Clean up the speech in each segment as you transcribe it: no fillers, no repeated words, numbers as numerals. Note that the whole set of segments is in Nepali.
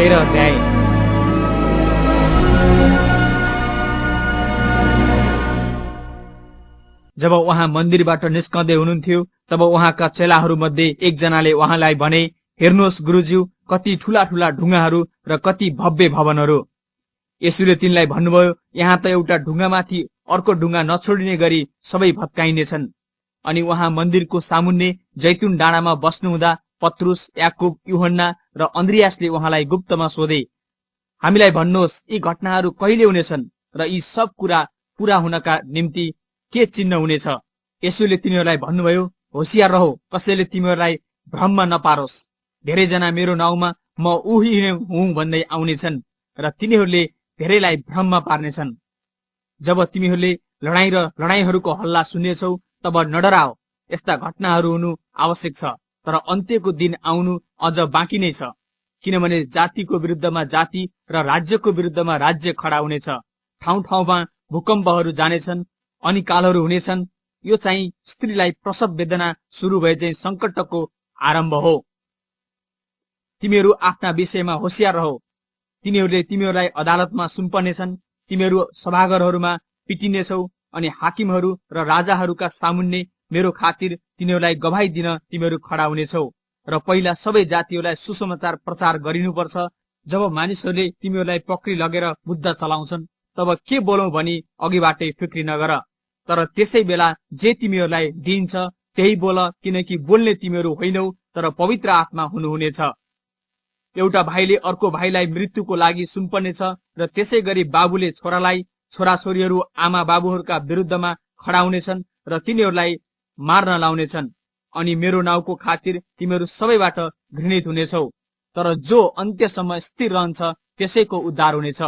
13 अध्याय। जब उहाँ मन्दिरबाट निस्कँदै हुनुहुन्थ्यो तब उहाँका चेलाहरूमध्ये एकजनाले उहाँलाई भने, हेर्नुहोस् गुरुज्यू, कति ठूला ठूला ढुङ्गाहरू र कति भव्य भवनहरू। यसुले तिनलाई भन्नुभयो, यहाँ त एउटा ढुङ्गामाथि अर्को ढुङ्गा नछोडिने गरी सबै भत्काइनेछन्। अनि उहाँ मन्दिरको सामुन्ने जैतुन डाँडामा बस्नुहुँदा पत्रुस, याकुब, यूहन्ना र अन्द्रियासले उहाँलाई गुप्तमा सोधे, हामीलाई भन्नुहोस् यी घटनाहरू कहिले हुनेछन् र यी सब कुरा पूरा हुनका निम्ति के चिन्ह हुनेछ? यसुले तिनीहरूलाई भन्नुभयो, होशियार रहो, कसैले तिमीहरूलाई भ्रममा नपारोस्। धेरैजना मेरो नाउँमा म उही हुँ भन्दै आउनेछन् र तिनीहरूले धेरैलाई भ्रममा पार्नेछन्। जब तिमीहरूले लडाईँ र लडाईँहरूको हल्ला सुन्नेछौ तब नडराओ, यस्ता घटनाहरू हुनु आवश्यक छ, तर अन्त्यको दिन आउनु अझ बाँकी नै छ। किनभने जातिको विरुद्धमा जाति र राज्यको विरुद्धमा राज्य खडा हुनेछ। ठाउँ ठाउँमा भूकम्पहरू जानेछन्, अनिकालहरू हुनेछन्। यो चाहिँ स्त्रीलाई प्रसव वेदना सुरु भए चाहिँ संकटको आरम्भ हो। तिमीहरू आफ्ना विषयमा होशियार रहो, तिनीहरूले तिमीहरूलाई अदालतमा सुम्पर्नेछन्, तिमीहरू सभाघरहरूमा पिटिनेछौ अनि हाकिमहरू र राजाहरूका सामुन्ने मेरो खातिर तिनीहरूलाई गवाही दिन तिमीहरू खडा हुनेछौ र पहिला सबै जातिहरूलाई सुसमाचार प्रचार गरिनुपर्छ। जब मानिसहरूले तिमीहरूलाई पक्री लगेर बुद्ध चलाउँछन् तब के बोलौं भनी अघिबाटै फिक्री नगर, तर त्यसै बेला जे तिमीहरूलाई दिइन्छ त्यही बोल, किनकि बोल्ने तिमीहरू होइनौ तर पवित्र आत्मा हुनुहुनेछ। एउटा भाइले अर्को भाइलाई मृत्युको लागि सुम्पर्नेछ र त्यसै गरी बाबुले छोरालाई, छोराछोरीहरू आमा बाबुहरूका विरुद्धमा खडा हुनेछन् र तिनीहरूलाई मार्न लाउनेछन्। अनि मेरो नाउँको खातिर तिमीहरू सबैबाट घृणित हुनेछौ, तर जो अन्त्यसम्म स्थिर रहन्छ त्यसैको उद्धार हुनेछ।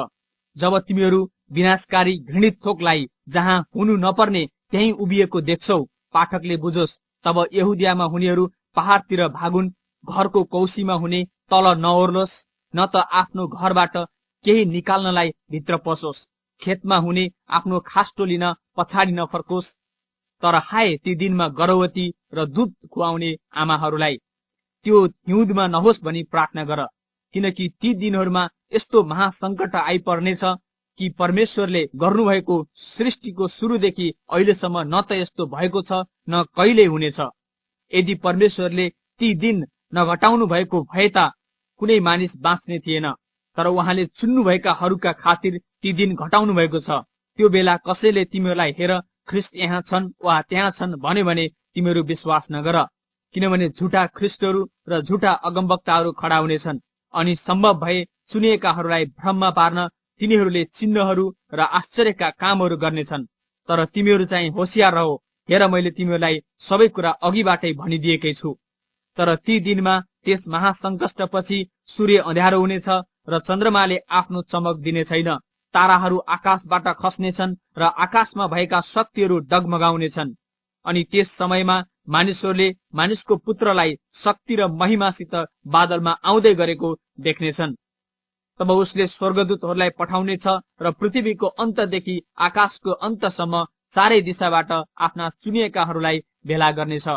जब तिमीहरू विनाशकारी घृणित थोकलाई जहाँ हुनु नपर्ने त्यही उभिएको देख्छौ, पाठकले बुझोस्, तब यहुदियामा हुनेहरू पहाडतिर भागुन्, घरको कौसीमा हुने तल नओर्लोस्, न त आफ्नो घरबाट केही निकाल्नलाई भित्र पसोस्, खेतमा हुने आफ्नो खास्टो लिन पछाडि नफर्कोस्। तर हाय ती दिनमा गर्भवती र दूध खुवाउने आमाहरूलाई, त्यो हिउँदमा नहोस् भनी प्रार्थना गर, किनकि ती दिनहरूमा यस्तो महासंकट आइपर्नेछ कि परमेश्वरले गर्नुभएको सृष्टिको सुरुदेखि अहिलेसम्म न त यस्तो भएको छ न कहिल्यै हुनेछ। यदि परमेश्वरले ती दिन नघटाउनु भएको भए त कुनै मानिस बाँच्ने थिएन, तर उहाँले चुन्नुभएकाहरूका खातिर ती दिन घटाउनु भएको छ। त्यो बेला कसैले तिमीहरूलाई हेर ख्रिस्ट यहाँ छन् वा त्यहाँ छन् भन्यो भने तिमीहरू विश्वास नगर, किनभने झुटा ख्रिस्टहरू र झुटा अगमवक्ताहरू खडा हुनेछन् अनि सम्भव भए चुनिएकाहरूलाई भ्रममा पार्न तिनीहरूले चिन्हहरू र आश्चर्यका कामहरू गर्नेछन्। तर तिमीहरू चाहिँ होशियार रहो, हेर मैले तिमीहरूलाई सबै कुरा अघिबाटै भनिदिएकै छु। तर ती दिनमा त्यस महासंकटपछि सूर्य अँध्यारो हुनेछ र चन्द्रमाले आफ्नो चमक दिने छैन, ताराहरू आकाशबाट खस्नेछन् र आकाशमा भएका शक्तिहरू डगमगाउनेछन्। अनि त्यस समयमा मानिसहरूले मानिसको पुत्रलाई शक्ति र महिमासित बादलमा आउँदै गरेको देख्नेछन्। तब उसले स्वर्गदूतहरूलाई पठाउनेछ र पृथ्वीको अन्तदेखि आकाशको अन्तसम्म चारै दिशाबाट आफ्ना चुनिएकाहरूलाई भेला गर्नेछ।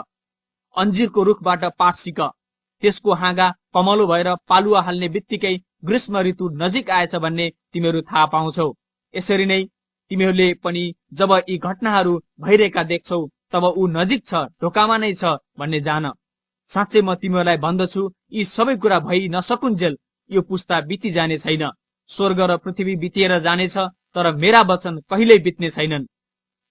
अन्जिरको रुखबाट पाठ सिक, त्यसको हाँगा कमलो भएर पालुवा हाल्ने बित्तिकै ग्रीष्म ऋतु नजिक आएछ भन्ने तिमीहरू थाहा पाउँछौ। यसरी नै तिमीहरूले पनि जब यी घटनाहरू भइरहेका देख्छौ तब ऊ नजिक छ, ढोकामा नै छ भन्ने जान। साँच्चै म तिमीहरूलाई भन्दछु, यी सबै कुरा भइ नसकुन्जेल यो पुस्ता बिति जाने छैन। स्वर्ग र पृथ्वी बितिएर जानेछ तर मेरा वचन कहिल्यै बित्ने छैनन्।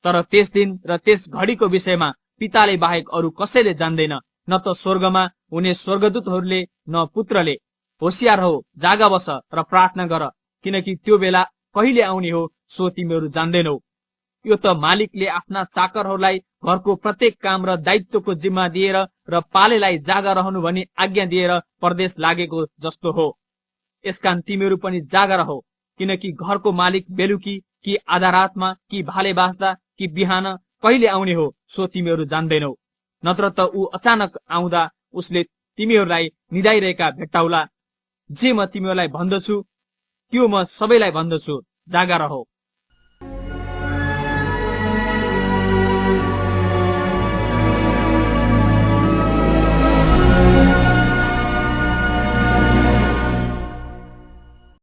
तर त्यस दिन र त्यस घडीको विषयमा पिताले बाहेक अरू कसैले जान्दैन, न त स्वर्गमा हुने स्वर्गदूतहरूले न पुत्रले। होशियार हो, जागा बस र प्रार्थना गर, किनकि त्यो बेला कहिले आउने हो सो तिमीहरू जान्दैनौ। यो त मालिकले आफ्ना चाकरहरूलाई घरको प्रत्येक काम र दायित्वको जिम्मा दिएर र पालेलाई जागा रहनु भनी आज्ञा दिएर परदेश लागेको जस्तो हो। यसकारण तिमीहरू पनि जागा रहो, किनकि घरको मालिक बेलुकी कि आधा रातमा कि भाले बाँच्दा कि बिहान कहिले आउने हो सो तिमीहरू जान्दैनौ। नत्र त ऊ अचानक आउँदा उसले तिमीहरूलाई निदाइरहेका भेट्टाउला। जे म तिमीहरूलाई भन्दछु त्यो म सबैलाई भन्दछु, जागा रहो।